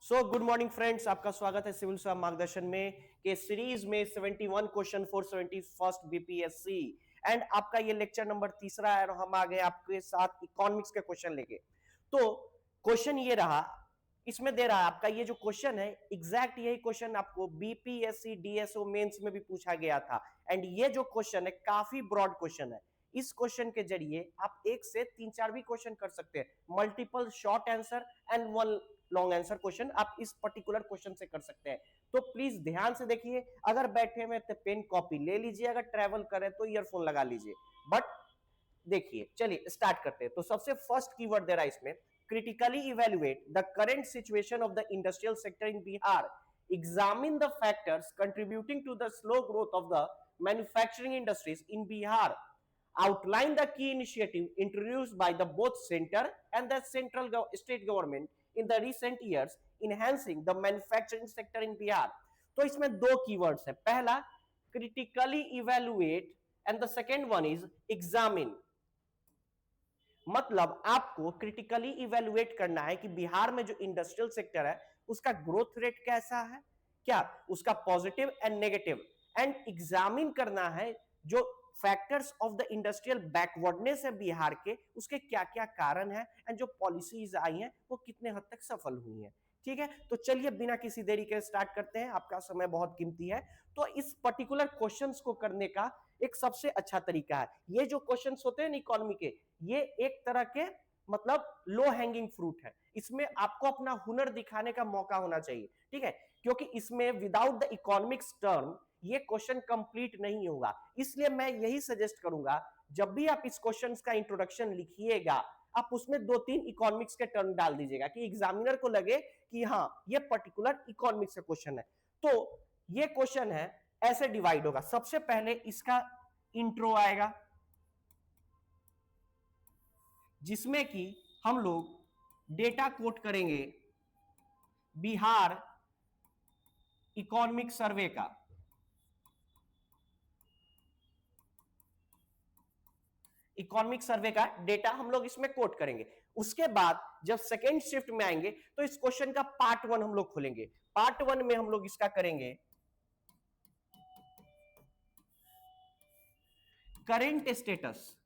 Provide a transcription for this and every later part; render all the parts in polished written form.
Good morning friends, आपका स्वागत है सिविल सेवा मार्गदर्शन में के सीरीज में 71 question for 71st BPSC. And आपका ये लेक्चर नंबर तीसरा है और हम आ गए आपके साथ इकोनॉमिक्स के क्वेश्चन लेके। तो क्वेश्चन ये रहा, इसमें दे रहा है आपका ये जो क्वेश्चन है एग्जैक्ट यही क्वेश्चन आपको बीपीएससी डीएसओ मेंस में भी पूछा गया था। एंड ये जो क्वेश्चन है काफी ब्रॉड क्वेश्चन है। इस क्वेश्चन के जरिए आप एक से तीन चार भी क्वेश्चन कर सकते हैं, multiple short answer and one long answer question आप इस पर्टिकुलर क्वेश्चन से कर सकते हैं। तो प्लीज ध्यान से देखिए, अगर बैठे हुए तो पेन कॉपी ले लीजिए, अगर ट्रैवल करें तो ईयरफोन लगा लीजिए। बट देखिए, चलिए स्टार्ट करते हैं। तो सबसे फर्स्ट कीवर्ड दे रहा है इसमें, critically evaluate the current situation of the industrial sector in Bihar. Examine the factors contributing to the slow growth of the manufacturing industries in Bihar. Outline the key initiative introduced by the both center and the central state government in the recent years, enhancing the manufacturing sector in Bihar. तो इसमें दो keywords है, पहला critically evaluate and the second one is examine। मतलब आपको critically evaluate करना है कि बिहार में जो इंडस्ट्रियल सेक्टर है उसका ग्रोथ रेट कैसा है, क्या उसका positive and negative, and examine करना है जो factors of the industrial backwardness है बिहार के, उसके क्या क्या कारण है एंड जो पॉलिसीज आई हैं वो कितने हद तक सफल हुई हैं। ठीक है, तो चलिए बिना किसी देरी के स्टार्ट करते हैं, आपका समय बहुत कीमती है। तो इस पर्टिकुलर क्वेश्चंस को करने का एक सबसे अच्छा तरीका है, ये जो क्वेश्चंस होते हैं इकोनॉमी के, ये एक तरह के मतलब लो हैंगिंग फ्रूट है, इसमें आपको अपना हुनर दिखाने का मौका होना चाहिए। ठीक है, क्योंकि इसमें विदाउट द इकोनॉमिक्स टर्म ये क्वेश्चन कंप्लीट नहीं होगा। इसलिए मैं यही सजेस्ट करूंगा, जब भी आप इस क्वेश्चन का इंट्रोडक्शन लिखिएगा आप उसमें दो तीन इकोनॉमिक्स के टर्म डाल दीजिएगा कि एग्जामिनर को लगे कि हाँ ये पर्टिकुलर इकोनॉमिक्स का क्वेश्चन है। तो ये क्वेश्चन है ऐसे डिवाइड होगा, सबसे पहले इसका इंट्रो आएगा जिसमें कि हम लोग डेटा कोट करेंगे बिहार इकोनॉमिक सर्वे का। इकोनॉमिक सर्वे का डेटा हम लोग इसमें कोट करेंगे। उसके बाद जब सेकेंड शिफ्ट में आएंगे तो इस क्वेश्चन का पार्ट वन हम लोग खोलेंगे। पार्ट वन में हम लोग इसका करेंगे current status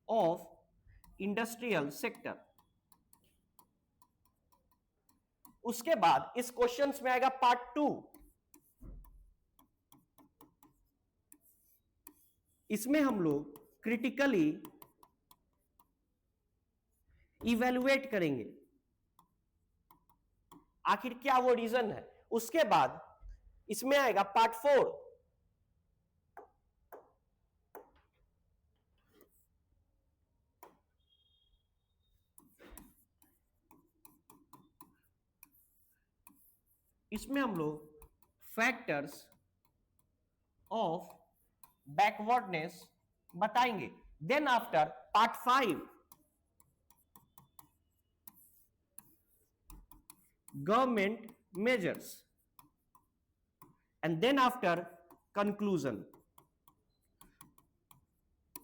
of industrial sector. उसके बाद इस क्वेश्चन में आएगा पार्ट टू, इसमें हम लोग क्रिटिकली इवेलुएट करेंगे आखिर क्या वो रीजन है। उसके बाद इसमें आएगा पार्ट फोर, इसमें हम लोग फैक्टर्स ऑफ बैकवर्डनेस बताएंगे। Then after part five government measures and then after conclusion.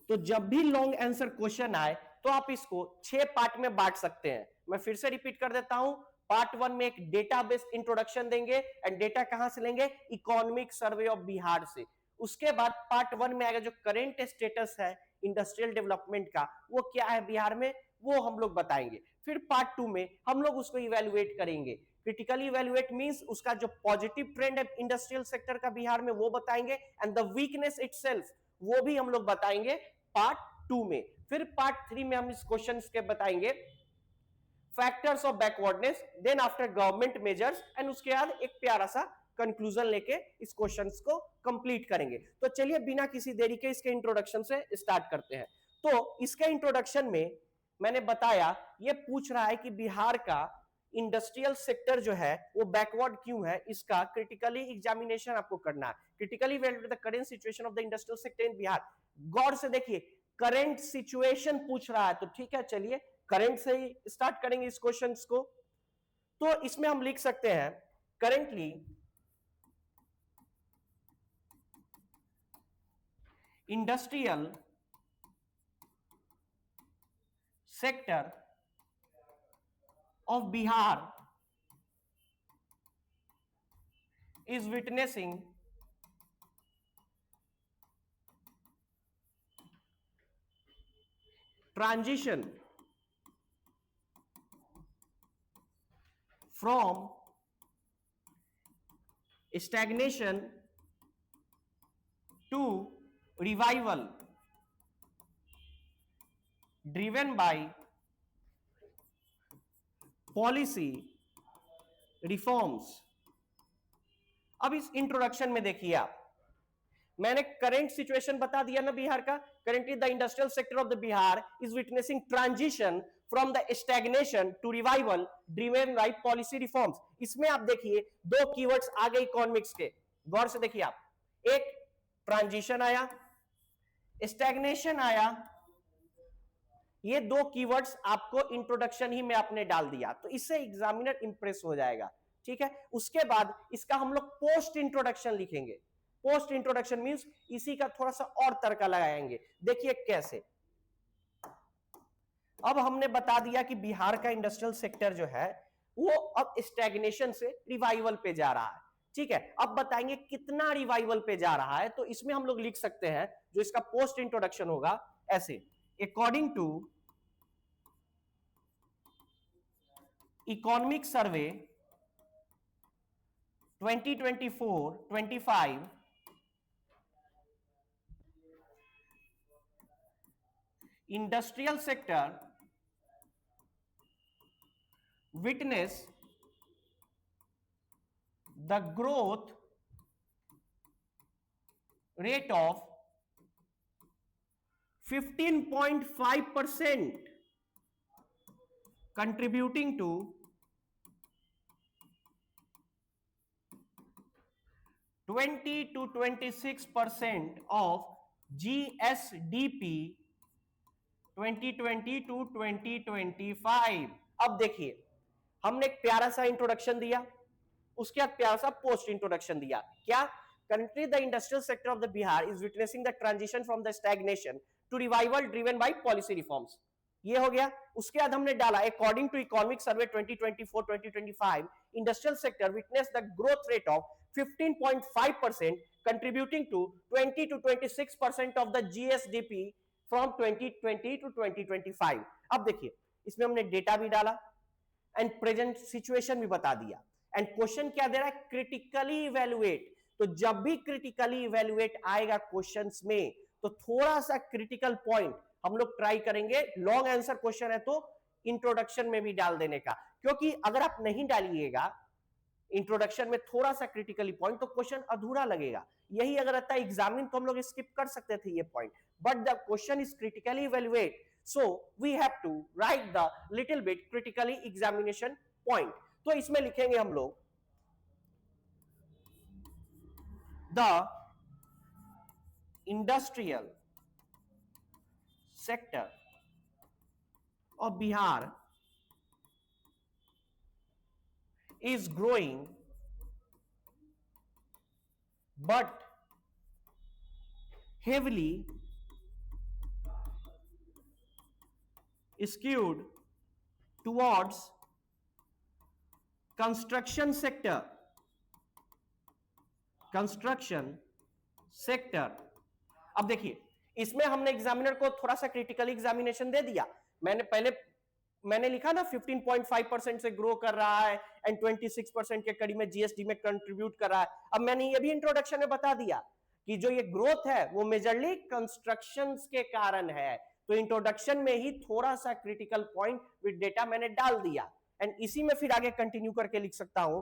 तो जब भी लॉन्ग आंसर क्वेश्चन आए तो आप इसको 6 पार्ट में बांट सकते हैं। मैं फिर से रिपीट कर देता हूं, पार्ट वन में एक डेटा बेस्ड इंट्रोडक्शन देंगे एंड डेटा कहां से लेंगे, इकोनॉमिक सर्वे ऑफ बिहार से। उसके बाद पार्ट वन में आएगा जो करेंट स्टेटस है इंडस्ट्रियल डेवलपमेंट का, वो क्या है बिहार में, वो हम लोग बताएंगे। फिर पार्ट टू में हम लोग उसको इवेलुएट करेंगे। क्रिटिकली इवेलुएट मींस उसका जो पॉजिटिव ट्रेंड है इंडस्ट्रियल सेक्टर का बिहार में वो बताएंगे, एंड द वीकनेस इटसेल्फ वो भी हम लोग बताएंगे पार्ट टू में। फिर पार्ट थ्री में हम इस क्वेश्चन के बताएंगे factors of backwardness, then after government measures, and उसके बाद एक प्यारा सा कंक्लूजन लेके इस क्वेश्चन को कंप्लीट करेंगे। तो चलिए बिना किसी देरी के इसके इंट्रोडक्शन से स्टार्ट करते हैं। तो इसके इंट्रोडक्शन में मैंने बताया, ये पूछ रहा है कि बिहार का इंडस्ट्रियल सेक्टर जो है वो बैकवर्ड क्यों है, इसका क्रिटिकली एग्जामिनेशन आपको करना है। Critically evaluate the current situation of the industrial sector in Bihar. गौर से देखिए, करंट सिचुएशन पूछ रहा है, तो ठीक है चलिए करंट से ही स्टार्ट करेंगे इस क्वेश्चन को। तो इसमें हम लिख सकते हैं currently industrial sector of Bihar is witnessing transition from stagnation to revival driven by policy reforms। अब इस इंट्रोडक्शन में देखिए आप, मैंने करंट सिचुएशन बता दिया ना बिहार का। Currently the industrial sector of the Bihar is witnessing transition from the stagnation to revival driven by policy reforms. इसमें आप देखिए दो कीवर्ड्स आ गए इकोनॉमिक्स के, गौर से देखिए आप, एक ट्रांजिशन आया, स्टैग्नेशन आया, ये दो कीवर्ड्स आपको इंट्रोडक्शन ही में आपने डाल दिया, तो इससे एग्जामिनर इंप्रेस हो जाएगा। ठीक है, उसके बाद इसका हम लोग पोस्ट इंट्रोडक्शन लिखेंगे। पोस्ट इंट्रोडक्शन मींस इसी का थोड़ा सा और तड़का लगाएंगे। देखिए कैसे, अब हमने बता दिया कि बिहार का इंडस्ट्रियल सेक्टर जो है वो अब स्टैग्नेशन से रिवाइवल पे जा रहा है। ठीक है, अब बताएंगे कितना रिवाइवल पे जा रहा है, तो इसमें हम लोग लिख सकते हैं, जो इसका पोस्ट इंट्रोडक्शन होगा ऐसे, according to economic survey 2024-25 industrial sector witness the growth rate of 15.5%, contributing to 20 to 26% of GSDP 2020 to 2025। अब देखिए, हमने एक प्यारा सा इंट्रोडक्शन दिया, उसके बाद प्यारा सा पोस्ट इंट्रोडक्शन दिया। क्या? Currently the industrial sector of the Bihar is witnessing the transition from the stagnation to revival driven by policy reforms। ये हो गया। उसके बाद हमने डाला according to economic survey 2024-2025 industrial sector witnessed the growth rate of 15.5%, contributing to 20 to 26% of the GSDP from 2020 to 2025। अब देखिए, इसमें हमने डेटा भी डाला एंड प्रेजेंट सिचुएशन भी बता दिया, एंड क्वेश्चन क्या दे रहा है? Critically evaluate. तो जब भी क्रिटिकली इवैल्यूएट आएगा क्वेश्चंस में, तो थोड़ा सा क्रिटिकल पॉइंट हम लोग ट्राई करेंगे, लॉन्ग आंसर क्वेश्चन है तो इंट्रोडक्शन में भी डाल देने का, क्योंकि अगर आप नहीं डालिएगा इंट्रोडक्शन में थोड़ा सा क्रिटिकली पॉइंट, तो क्वेश्चन अधूरा लगेगा। यही अगर रहता है एग्जामिन तो हम लोग स्किप कर सकते थे ये point, but the question is critically evaluate, so we have to write the little bit critically examination point. तो इसमें लिखेंगे हम लोग the industrial sector of Bihar is growing but heavily skewed towards construction sector। अब देखिए, इसमें हमने एग्जामिनर को थोड़ा सा क्रिटिकल एग्जामिनेशन दे दिया। मैंने लिखा ना 15.5% से ग्रो कर रहा है एंड 26% के करीब में जीएसडी में कंट्रीब्यूट कर रहा है। अब मैंने ये भी इंट्रोडक्शन में बता दिया कि जो ये ग्रोथ है वो मेजरली कंस्ट्रक्शंस के कारण है। तो इंट्रोडक्शन में ही थोड़ा सा क्रिटिकल पॉइंट विद डेटा मैंने डाल दिया, एंड इसी में फिर आगे कंटिन्यू करके लिख सकता हूं,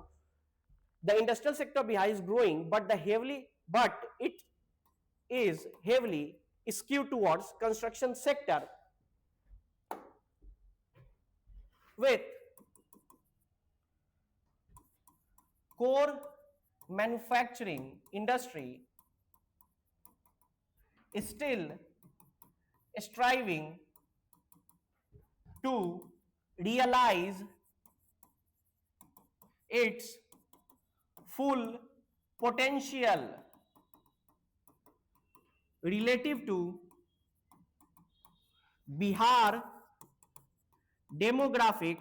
the industrial sector Bihar is growing but it is heavily skewed towards construction sector with core manufacturing industry still striving to realize its full potential relative to Bihar demographic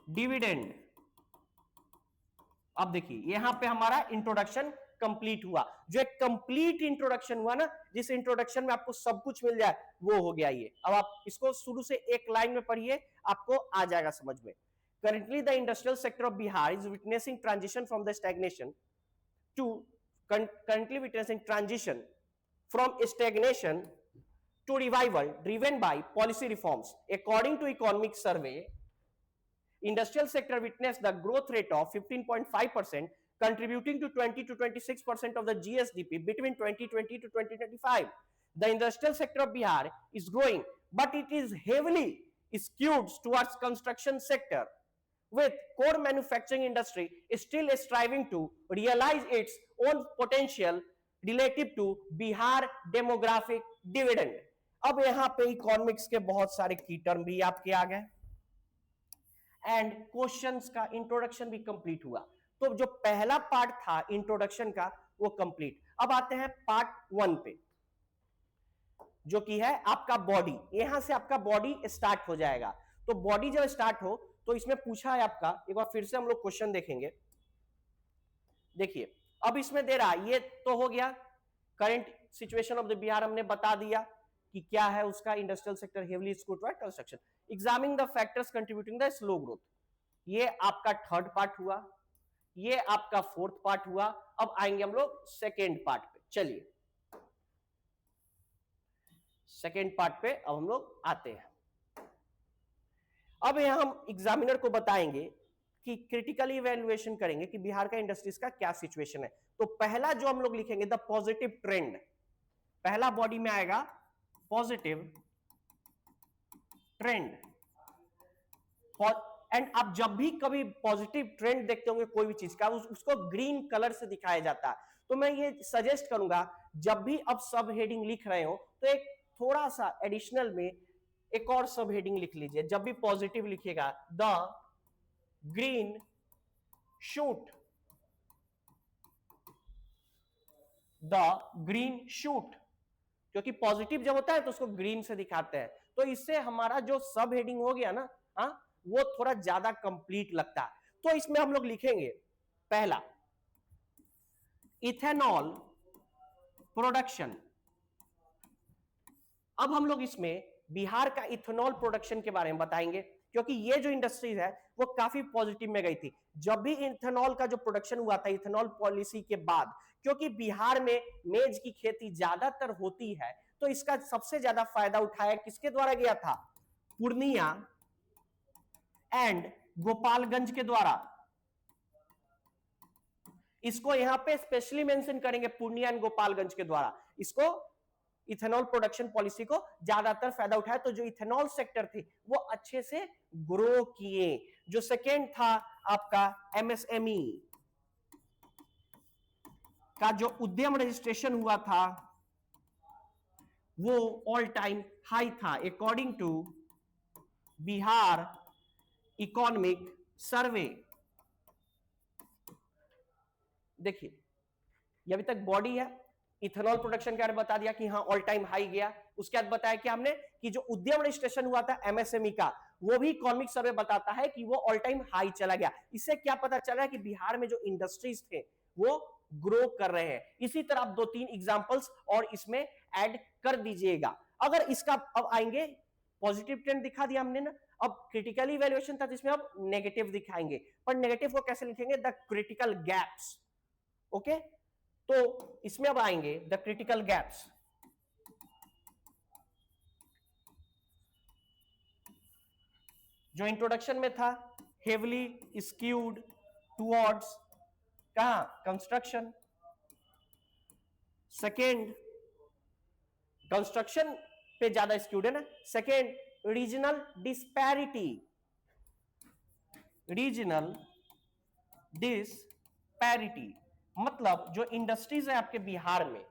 dividend. अब देखिए यहां पे हमारा इंट्रोडक्शन कंप्लीट हुआ। जो एक complete introduction हुआ ना, जिस इंट्रोडक्शन में आपको सब कुछ मिल जाए, वो हो गया ये। अब आप इसको शुरू से एक लाइन में पढ़िए, आपको आ जाएगा समझ में। Currently, the industrial sector of Bihar is witnessing transition from the stagnation to currently witnessing transition from stagnation to revival driven by policy reforms. According to economic survey, industrial sector witnessed the growth rate of 15.5%, contributing to 20 to 26% of the GSDP between 2020 to 2025. The industrial sector of Bihar is growing, but it is heavily skewed towards construction sector, with core manufacturing industry still striving to realize its own potential relative to Bihar demographic dividend. अब यहां पे economics के बहुत सारे की term भी आपके आ गए एंड क्वेश्चंस का इंट्रोडक्शन भी कंप्लीट हुआ। तो जो पहला पार्ट था इंट्रोडक्शन का वो कंप्लीट। अब आते हैं पार्ट 1 पे, जो कि है आपका बॉडी। यहां से आपका बॉडी स्टार्ट हो जाएगा। तो बॉडी जब स्टार्ट हो तो इसमें पूछा है आपका, एक बार फिर से हम लोग क्वेश्चन देखेंगे। देखिए अब इसमें दे रहा, ये तो हो गया current situation of the Bihar, हमने बता दिया कि क्या है उसका। Industrial sector heavily skewed toward construction, examining the factors contributing the slow growth, ये आपका थर्ड पार्ट हुआ। ये आपका फोर्थ पार्ट हुआ। अब आएंगे हम लोग सेकेंड पार्ट पे। चलिए सेकेंड पार्ट पे अब हम लोग आते हैं। अब यहां हम एग्जामिनर को बताएंगे कि क्रिटिकली इवैल्यूएशन करेंगे कि बिहार का इंडस्ट्रीज का क्या सिचुएशन है। तो पहला जो हम लोग लिखेंगे द पॉजिटिव ट्रेंड, पहला बॉडी में आएगा पॉजिटिव ट्रेंड। एंड आप जब भी कभी पॉजिटिव ट्रेंड देखते होंगे कोई भी चीज का, उसको ग्रीन कलर से दिखाया जाता है। तो मैं ये सजेस्ट करूंगा जब भी आप सब हेडिंग लिख रहे हो तो एक थोड़ा सा एडिशनल में एक और सब हेडिंग लिख लीजिए। जब भी पॉजिटिव लिखिएगा the green shoot, the green shoot, क्योंकि पॉजिटिव जब होता है तो उसको ग्रीन से दिखाते हैं। तो इससे हमारा जो सब हेडिंग हो गया ना, वो थोड़ा ज्यादा कंप्लीट लगता है। तो इसमें हम लोग लिखेंगे पहला इथेनॉल प्रोडक्शन। अब हम लोग इसमें बिहार का इथेनॉल प्रोडक्शन के बारे में बताएंगे, क्योंकि ये जो इंडस्ट्रीज है वो काफी पॉजिटिव में गई थी जब भी इथेनॉल का जो प्रोडक्शन हुआ था इथेनॉल पॉलिसी के बाद। क्योंकि बिहार में मेज की खेती ज्यादातर होती है, तो इसका सबसे ज्यादा फायदा उठाया किसके द्वारा गया था? पूर्णिया एंड गोपालगंज के द्वारा। इसको यहां पे स्पेशली मेंशन करेंगे, पूर्णिया एंड गोपालगंज के द्वारा इसको इथेनॉल प्रोडक्शन पॉलिसी को ज्यादातर फायदा उठाया। तो जो इथेनॉल सेक्टर थे वो अच्छे से ग्रो किए। जो सेकेंड था आपका एमएसएमई का जो उद्यम रजिस्ट्रेशन हुआ था वो ऑल टाइम हाई था according to Bihar economic survey. देखिए ये अभी तक बॉडी है, इथेनॉल प्रोडक्शन के बारे में बता दिया कि हाँ ऑल टाइम हाई गया। उसके बाद बताया कि हमने कि जो उद्यम रजिस्ट्रेशन हुआ था एमएसएमई का, वो भी इकोनॉमिक सर्वे बताता है कि वो ऑल टाइम हाई चला गया। इससे क्या पता चल रहा है कि बिहार में जो इंडस्ट्रीज थे वो ग्रो कर रहे हैं। इसी तरह आप 2-3 एग्जांपल्स और इसमें ऐड कर दीजिएगा। अगर इसका अब आएंगे, पॉजिटिव ट्रेंड दिखा दिया हमने ना, अब क्रिटिकल इवैल्यूएशन था जिसमें अब नेगेटिव दिखाएंगे। पर नेगेटिव को कैसे लिखेंगे? The critical gaps. ओके, तो इसमें अब आएंगे द क्रिटिकल गैप्स। जो इंट्रोडक्शन में था हेवली स्क्यूड टुवर्ड्स कहां? कंस्ट्रक्शन। सेकेंड कंस्ट्रक्शन पे ज्यादा स्क्यूड है ना। Second regional disparity, regional disparity मतलब जो इंडस्ट्रीज है आपके बिहार में,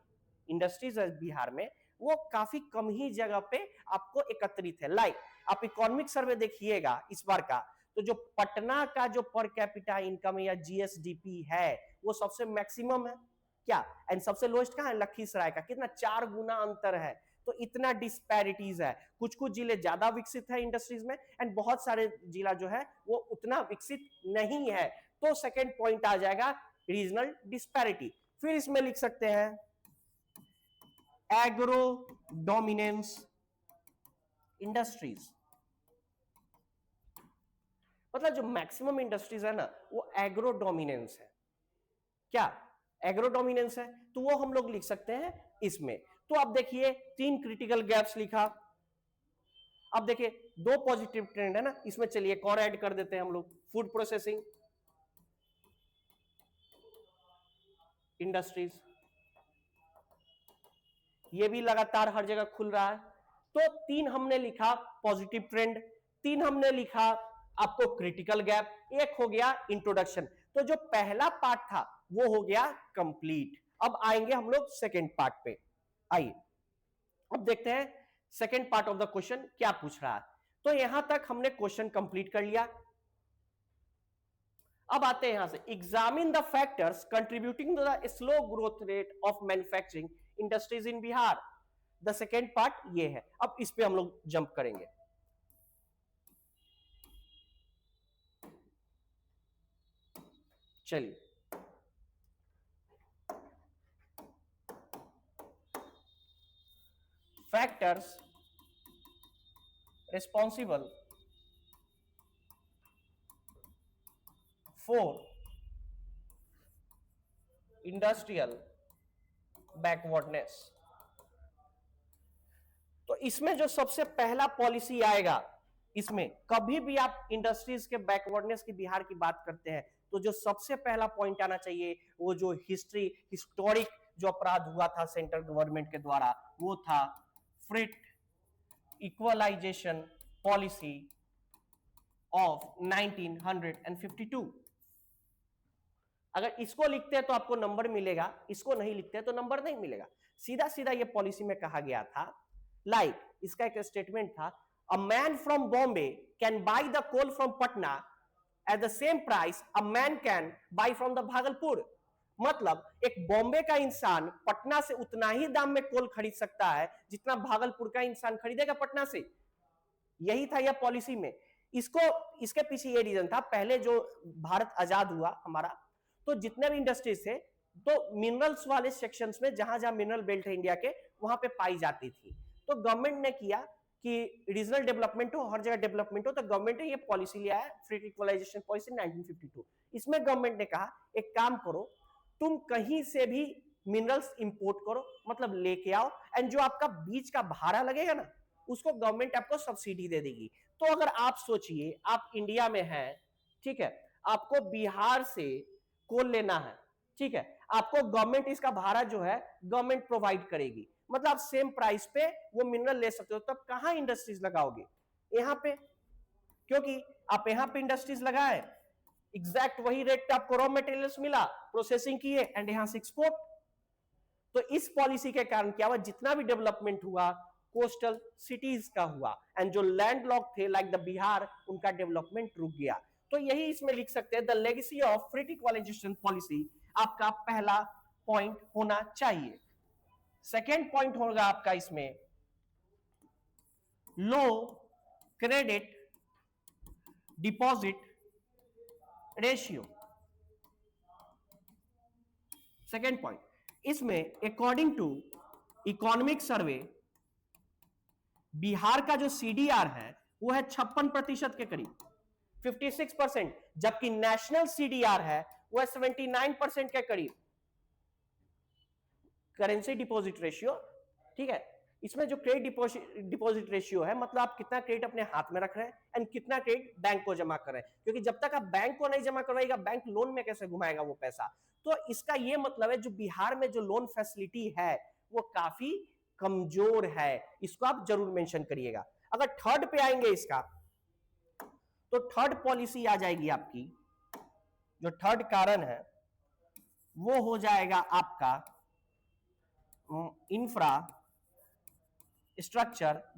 इंडस्ट्रीज है बिहार में वो काफी कम ही जगह पे आपको एकत्रित है। लाइक आप इकोनॉमिक सर्वे देखिएगा इस बार का, तो जो पटना का जो पर कैपिटा इनकम या जीएसडीपी है वो सबसे मैक्सिमम है क्या, एंड सबसे लोएस्ट कहां है? लखीसराय का। कितना? 4 गुना अंतर है। तो इतना डिस्पैरिटीज है, कुछ कुछ जिले ज्यादा विकसित है इंडस्ट्रीज में एंड बहुत सारे जिला जो है वो उतना विकसित नहीं है। तो सेकेंड पॉइंट आ जाएगा रीजनल डिस्पैरिटी। फिर इसमें लिख सकते हैं एग्रो डोमिनेंस इंडस्ट्रीज, मतलब जो मैक्सिमम इंडस्ट्रीज है ना वो एग्रो डोमिनेंस है। क्या एग्रो डोमिनेंस है, तो वो हम लोग लिख सकते हैं इसमें। तो अब देखिए 3 क्रिटिकल गैप्स लिखा। अब देखिए 2 पॉजिटिव ट्रेंड है ना, इसमें चलिए एक और ऐड कर देते हैं हम लोग, फूड प्रोसेसिंग इंडस्ट्रीज, ये भी लगातार हर जगह खुल रहा है। तो 3 हमने लिखा पॉजिटिव ट्रेंड, 3 हमने लिखा आपको क्रिटिकल गैप, एक हो गया इंट्रोडक्शन। तो जो पहला पार्ट था वो हो गया कंप्लीट। अब आएंगे हम लोग सेकेंड पार्ट पे। आइए अब देखते हैं second part of the question क्या पूछ रहा है। तो यहां तक हमने क्वेश्चन कंप्लीट कर लिया। अब आते हैं यहां से, examine the factors contributing to the slow growth rate of manufacturing industries in Bihar. The second part ये है। अब इस पे हम लोग जंप करेंगे। चलिए factors responsible for industrial backwardness. तो इसमें जो सबसे पहला पॉलिसी आएगा, इसमें कभी भी आप इंडस्ट्रीज के बैकवर्डनेस की बिहार की बात करते हैं तो जो सबसे पहला पॉइंट आना चाहिए वो जो हिस्टोरिक जो अपराध हुआ था सेंट्रल गवर्नमेंट के द्वारा वो था फ्रीट इक्वलाइजेशन पॉलिसी ऑफ 1952। अगर इसको लिखते हैं तो आपको नंबर मिलेगा, इसको नहीं लिखते हैं तो नंबर नहीं मिलेगा। सीधा सीधा ये पॉलिसी में कहा गया था, लाइक इसका एक स्टेटमेंट था, a man from Bombay can buy the coal from Patna at the same price a man can buy from the Bhagalpur. मतलब एक बॉम्बे का इंसान पटना से उतना ही दाम में कोल खरीद सकता है जितना भागलपुर का इंसान खरीदेगा पटना से। यही था यह पॉलिसी में। इसके पीछे ये रीजन था, पहले जो भारत आजाद हुआ हमारा, तो जितने भी इंडस्ट्रीज थे तो मिनरल्स वाले सेक्शंस में जहां जहां मिनरल बेल्ट है इंडिया के वहां पे पाई जाती थी। तो गवर्नमेंट ने किया कि रीजनल डेवलपमेंट हो, हर जगह डेवलपमेंट हो, तो गवर्नमेंट ने ये पॉलिसी लिया है फ्री इक्वलाइजेशन पॉलिसी 1952। इसमें गवर्नमेंट ने कहा एक काम करो, तुम कहीं से भी मिनरल्स इंपोर्ट करो, मतलब लेके आओ, एंड जो आपका बीज का भाड़ा लगेगा ना उसको गवर्नमेंट आपको सब्सिडी दे देगी। तो अगर आप सोचिए आप इंडिया में हैं, ठीक है, आपको बिहार से कोल लेना है, ठीक है, आपको गवर्नमेंट इसका भाड़ा जो है गवर्नमेंट प्रोवाइड करेगी, मतलब आप सेम प्राइस पे वो मिनरल ले सकते हो। तब कहां इंडस्ट्रीज लगाओगे? यहां पे, क्योंकि आप यहां पे इंडस्ट्रीज लगाए, एग्जैक्ट वही रेट पे आपको रॉ मटेरियल्स मिला, प्रोसेसिंग किए एंड यहां से एक्सपोर्ट। तो इस पॉलिसी के कारण क्या हुआ, जितना भी डेवलपमेंट हुआ कोस्टल सिटीज का हुआ, एंड जो लैंडलॉक थे लाइक द बिहार, उनका डेवलपमेंट रुक गया। तो यही इसमें लिख सकते हैं, the legacy of free equalisation policy आपका पहला पॉइंट होना चाहिए। सेकेंड पॉइंट होगा आपका इसमें low credit deposit ratio. Second point, इसमें according to economic survey Bihar का जो सीडीआर है वो है 56% के करीब, 56%, जबकि नेशनल सीडीआर है वो है 79% के करीब। करेंसी डिपॉजिट रेशियो, ठीक है, इसमें जो क्रेडिट डिपॉजिट रेशियो है, मतलब आप कितना क्रेडिट अपने हाथ में रख रहे हैं एंड कितना क्रेडिट बैंक को जमा कर रहे हैं, क्योंकि जब तक आप बैंक को नहीं जमा करवाएगा बैंक लोन में कैसे घुमाएगा वो पैसा। तो इसका ये मतलब है जो बिहार में जो लोन फैसिलिटी है वो काफी कमजोर है, इसको आप जरूर मेंशन करिएगा। अगर थर्ड पे आएंगे इसका, तो थर्ड पॉलिसी आ जाएगी आपकी, जो थर्ड कारण है वो हो जाएगा आपका इंफ्रास्ट्रक्चर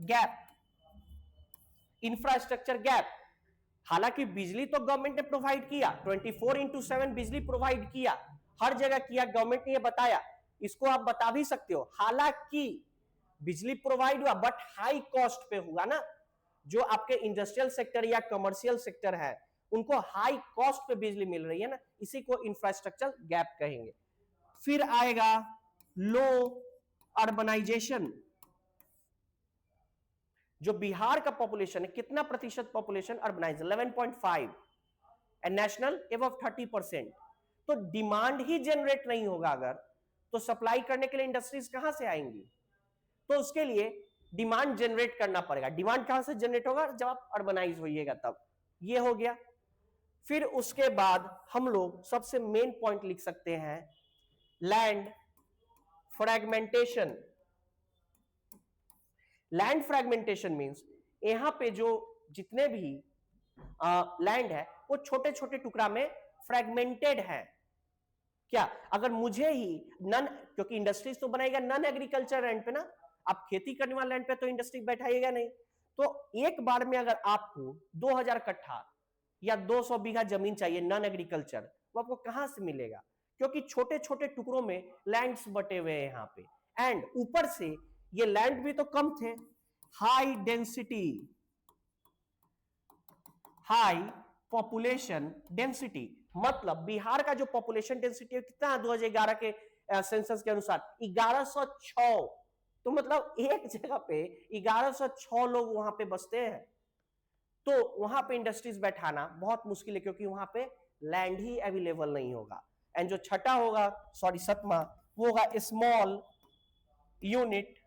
गैप। इंफ्रास्ट्रक्चर गैप, हालांकि बिजली तो गवर्नमेंट ने प्रोवाइड किया, 24/7 बिजली प्रोवाइड किया, हर जगह किया, गवर्नमेंट ने ये बताया, इसको आप बता भी सकते हो। हालांकि बिजली प्रोवाइड हुआ बट हाई कॉस्ट पे हुआ ना। जो आपके इंडस्ट्रियल सेक्टर या कमर्शियल सेक्टर है उनको हाई कॉस्ट पे बिजली मिल रही है ना, इसी को इंफ्रास्ट्रक्चर गैप कहेंगे। फिर आएगा लो अर्बनाइजेशन। जो बिहार का पॉपुलेशन है, कितना प्रतिशत population urbanise, 11.5 and national above 30%। तो डिमांड ही जनरेट नहीं होगा अगर, तो सप्लाई करने के लिए इंडस्ट्रीज कहां से आएंगी? तो उसके लिए डिमांड जनरेट करना पड़ेगा। डिमांड कहां से जनरेट होगा? जब आप अर्बनाइज होइएगा तब। ये हो गया। फिर उसके बाद हम लोग सबसे मेन पॉइंट लिख सकते हैं land fragmentation. Land fragmentation means यहां पे जो जितने भी लैंड है वो छोटे छोटे टुकड़ा में फ्रैगमेंटेड है। क्या अगर मुझे ही नन, क्योंकि इंडस्ट्रीज तो बनाएगा नन एग्रीकल्चर लैंड पे ना, आप खेती करने वाले लैंड पे तो इंडस्ट्री बैठाइएगा नहीं। तो एक बार में अगर आपको 2000 कट्ठा या 200 बीघा जमीन चाहिए नॉन एग्रीकल्चर, वो आपको कहां से मिलेगा? क्योंकि छोटे छोटे टुकड़ों में लैंड्स बटे हुए हैं यहाँ पे। एंड ऊपर से ये लैंड भी तो कम थे, high density, high population density. मतलब बिहार का जो पॉपुलेशन डेंसिटी है कितना, 2011 के सेंसस के अनुसार 1106। तो मतलब एक जगह पे 1106 लोग वहां पे बसते हैं। तो वहां पे इंडस्ट्रीज बैठाना बहुत मुश्किल है, क्योंकि वहां पे लैंड ही अवेलेबल नहीं होगा। एंड जो छठा होगा, सॉरी सतमा, वो होगा स्मॉल यूनिट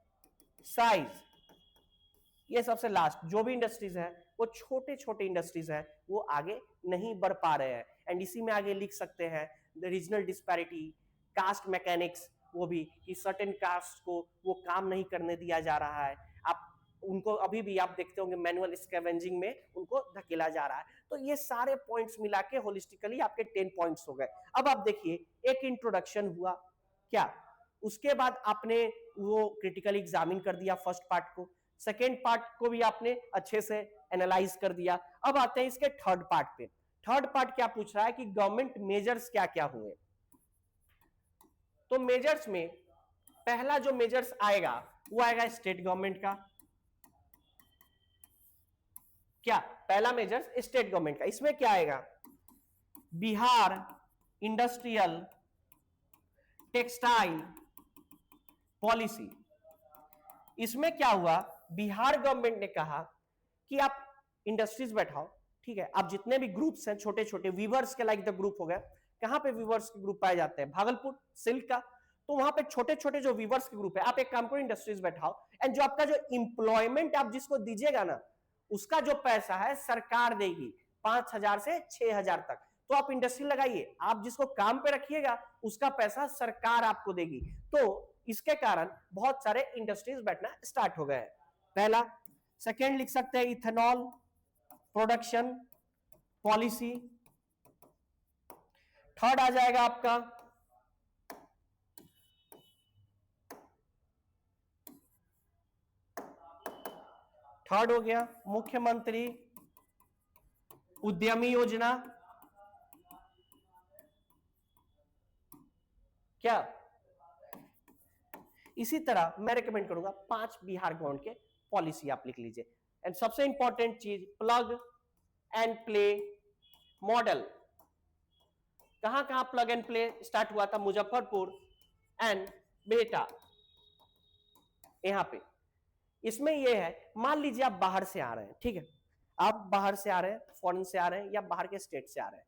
साइज। ये सबसे लास्ट, जो भी इंडस्ट्रीज है वो छोटे छोटे इंडस्ट्रीज है, वो आगे नहीं बढ़ पा रहे हैं। एंड इसी में आगे लिख सकते हैं the regional disparity, caste mechanics, वो भी कि सर्टेन कास्ट को वो काम नहीं करने दिया जा रहा है, आप उनको अभी भी आप देखते होंगे मैनुअल स्कैवेंजिंग में उनको धकेला जा रहा है। तो ये सारे पॉइंट्स मिला के होलिस्टिकली आपके 10 पॉइंट्स हो गए। अब आप देखिए एक इंट्रोडक्शन हुआ क्या, उसके बाद आपने वो क्रिटिकली एग्जामिन कर दिया फर्स्ट पार्ट को, सेकेंड पार्ट को भी आपने अच्छे से एनालाइज कर दिया। अब आते हैं इसके थर्ड पार्ट पे। थर्ड पार्ट क्या पूछ रहा है कि गवर्नमेंट मेजर्स क्या क्या हुए। तो मेजर्स में पहला जो मेजर्स आएगा वो आएगा स्टेट गवर्नमेंट का। क्या पहला मेजर्स स्टेट गवर्नमेंट का, इसमें क्या आएगा, बिहार इंडस्ट्रियल टेक्सटाइल पॉलिसी। इसमें क्या हुआ, बिहार गवर्नमेंट ने कहा कि आप इंडस्ट्रीज बैठाओ, ठीक है, आप जितने भी ग्रुप्स हैं छोटे छोटे वीवर्स के लाइक द ग्रुप हो गए, कहां पे वीवर्स के ग्रुप पाए जाते हैं, भागलपुर सिल्क का। तो वहां पे छोटे छोटे जो वीवर्स के ग्रुप है, आप एक काम करो इंडस्ट्रीज बैठाओ। एंड जो आपका जो इंप्लॉयमेंट आप जिसको दीजिएगा ना, उसका जो पैसा है सरकार देगी 5000 से 6000 तक। तो आप इंडस्ट्री लगाइए, आप जिसको काम पे रखिएगा उसका पैसा सरकार आपको देगी। तो इसके कारण बहुत सारे इंडस्ट्रीज बैठना स्टार्ट हो गए हैं, पहला। सेकेंड लिख सकते हैं इथेनॉल प्रोडक्शन पॉलिसी। थर्ड आ जाएगा आपका थर्ड हो गया मुख्यमंत्री उद्यमी योजना। क्या इसी तरह मैं रिकमेंड करूंगा 5 बिहार गवर्नमेंट के पॉलिसी आप लिख लीजिए। एंड सबसे इंपॉर्टेंट चीज प्लग एंड प्ले मॉडल। कहां कहां प्लग एंड प्ले स्टार्ट हुआ था, मुजफ्फरपुर एंड बेटा, यहां पे। इसमें यह है, मान लीजिए आप बाहर से आ रहे हैं, ठीक है, आप बाहर से आ रहे हैं, फॉरेन से आ रहे हैं या बाहर के स्टेट से आ रहे हैं।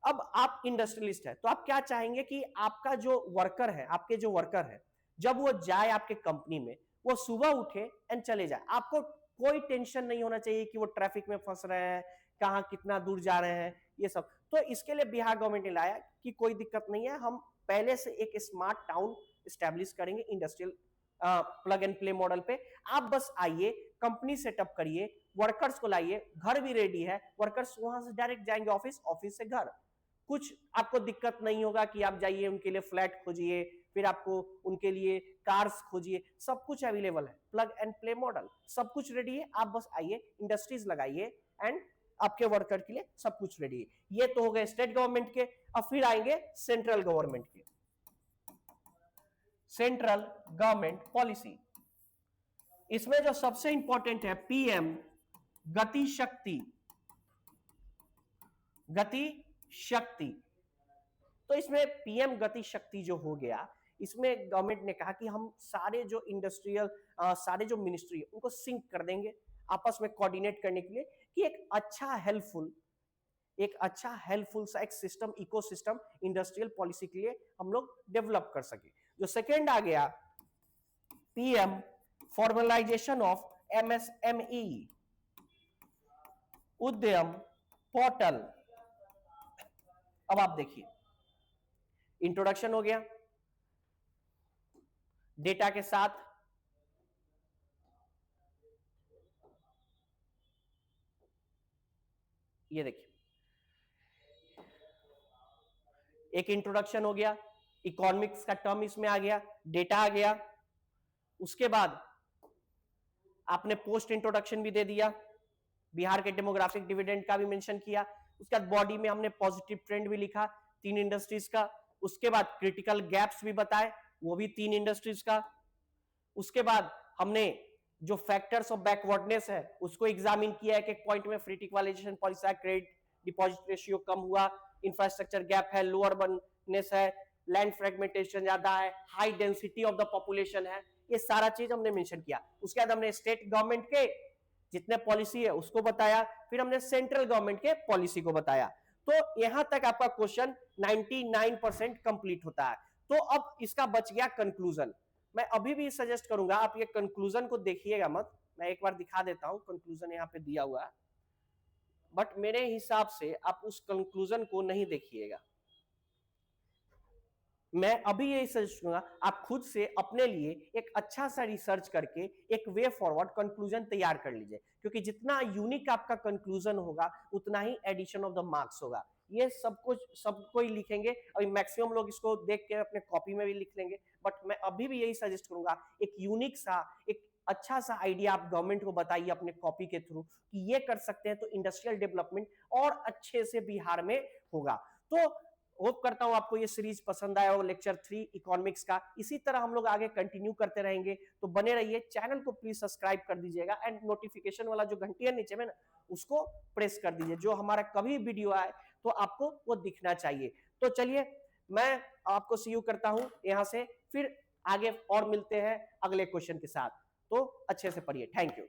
अब आप इंडस्ट्रियलिस्ट है तो आप क्या चाहेंगे कि आपका जो वर्कर है, आपके जो वर्कर है, जब वो जाए आपके कंपनी में, वो सुबह उठे एंड चले जाए, आपको कोई टेंशन नहीं होना चाहिए कि वो ट्रैफिक में फंस रहे हैं, कहां कितना दूर जा रहे हैं, ये सब। तो इसके लिए बिहार गवर्नमेंट ने लाया कि कोई दिक्कत नहीं है, हम पहले से एक स्मार्ट टाउन स्टैब्लिश करेंगे industrial plug and play model पे। आप बस आइए, कंपनी सेटअप करिए, वर्कर्स को लाइए, घर भी रेडी है, वर्कर्स वहां से डायरेक्ट जाएंगे ऑफिस, ऑफिस से घर। कुछ आपको दिक्कत नहीं होगा कि आप जाइए उनके लिए फ्लैट खोजिए, फिर आपको उनके लिए कार्स खोजिए, सब कुछ अवेलेबल है। प्लग एंड प्ले मॉडल, सब कुछ रेडी है, आप बस आइए, इंडस्ट्रीज लगाइए एंड आपके वर्कर के लिए सब कुछ रेडी है। ये तो हो गए स्टेट गवर्नमेंट के। अब फिर आएंगे सेंट्रल गवर्नमेंट के। सेंट्रल गवर्नमेंट पॉलिसी, इसमें जो सबसे इंपॉर्टेंट है पीएम गति शक्ति, गति शक्ति। तो इसमें पीएम गति शक्ति जो हो गया, इसमें गवर्नमेंट ने कहा कि हम सारे जो इंडस्ट्रियल सारे जो मिनिस्ट्री है उनको सिंक कर देंगे आपस में कोऑर्डिनेट करने के लिए, कि एक अच्छा हेल्पफुल सा एक सिस्टम, इकोसिस्टम इंडस्ट्रियल पॉलिसी के लिए हम लोग डेवलप कर सके। जो सेकेंड आ गया पीएम फॉर्मलाइजेशन ऑफ एमएसएमई, उद्यम पोर्टल। अब आप देखिए, इंट्रोडक्शन हो गया डेटा के साथ, ये देखिए एक इंट्रोडक्शन हो गया, इकोनॉमिक्स का टर्म इसमें आ गया, डेटा आ गया, उसके बाद आपने पोस्ट इंट्रोडक्शन भी दे दिया, बिहार के डेमोग्राफिक डिविडेंड का भी मेंशन किया, उसके बाद बॉडी में हमने पॉजिटिव ट्रेंड भी लिखा 3 इंडस्ट्रीज का, उसके बाद क्रिटिकल गैप्स भी बताए वो भी 3 इंडस्ट्रीज का, उसके बाद हमने जो फैक्टर्स ऑफ बैकवर्डनेस है उसको एग्जामिन किया है कि एक पॉइंट में फ्री इक्वलाइजेशन पॉलिसी है, क्रेडिट डिपॉजिट रेशियो कम हुआ, इंफ्रास्ट्रक्चर गैप है, लो अर्बननेस है, लैंड फ्रेगमेंटेशन ज्यादा है, high density of the population है, ये सारा चीज हमने मेंशन किया। उसके बाद हमने स्टेट गवर्नमेंट के जितने पॉलिसी है उसको बताया, फिर हमने सेंट्रल गवर्नमेंट के पॉलिसी को बताया। तो यहां तक आपका क्वेश्चन 99% कंप्लीट होता है। तो अब इसका बच गया कंक्लूजन। मैं अभी भी सजेस्ट करूंगा आप ये कंक्लूजन को देखिएगा मत, मैं एक बार दिखा देता हूं, कंक्लूजन यहाँ पे दिया हुआ है, बट मेरे हिसाब से आप उस कंक्लूजन को नहीं देखिएगा। मैं अभी यही सजेस्ट करूंगा आप खुद से अपने लिए एक अच्छा सा रिसर्च करके एक वे फॉरवर्ड कंक्लूजन तैयार कर लीजिए, क्योंकि जितना यूनिक आपका कंक्लूजन होगा उतना ही एडिशन ऑफ द मार्क्स होगा। ये सब कोई लिखेंगे, अभी मैक्सिमम लोग इसको देख के अपने कॉपी में भी लिख लेंगे, बट मैं अभी भी यही सजेस्ट करूंगा एक यूनिक सा, एक अच्छा सा आइडिया आप गवर्नमेंट को बताइए अपने कॉपी के थ्रू कि ये कर सकते हैं तो इंडस्ट्रियल डेवलपमेंट और अच्छे से बिहार में होगा। तो होप करता हूं आपको ये सीरीज पसंद आया हो, लेक्चर 3 इकोनॉमिक्स का। इसी तरह हम लोग आगे कंटिन्यू करते रहेंगे, तो बने रहिए, चैनल को प्लीज सब्सक्राइब कर दीजिएगा एंड नोटिफिकेशन वाला जो घंटी है नीचे में ना उसको प्रेस कर दीजिए, जो हमारा कभी वीडियो आए तो आपको वो दिखना चाहिए। तो चलिए मैं आपको सी यू करता हूं यहां से, फिर आगे और मिलते हैं अगले क्वेश्चन के साथ। तो अच्छे से पढ़िए, थैंक यू।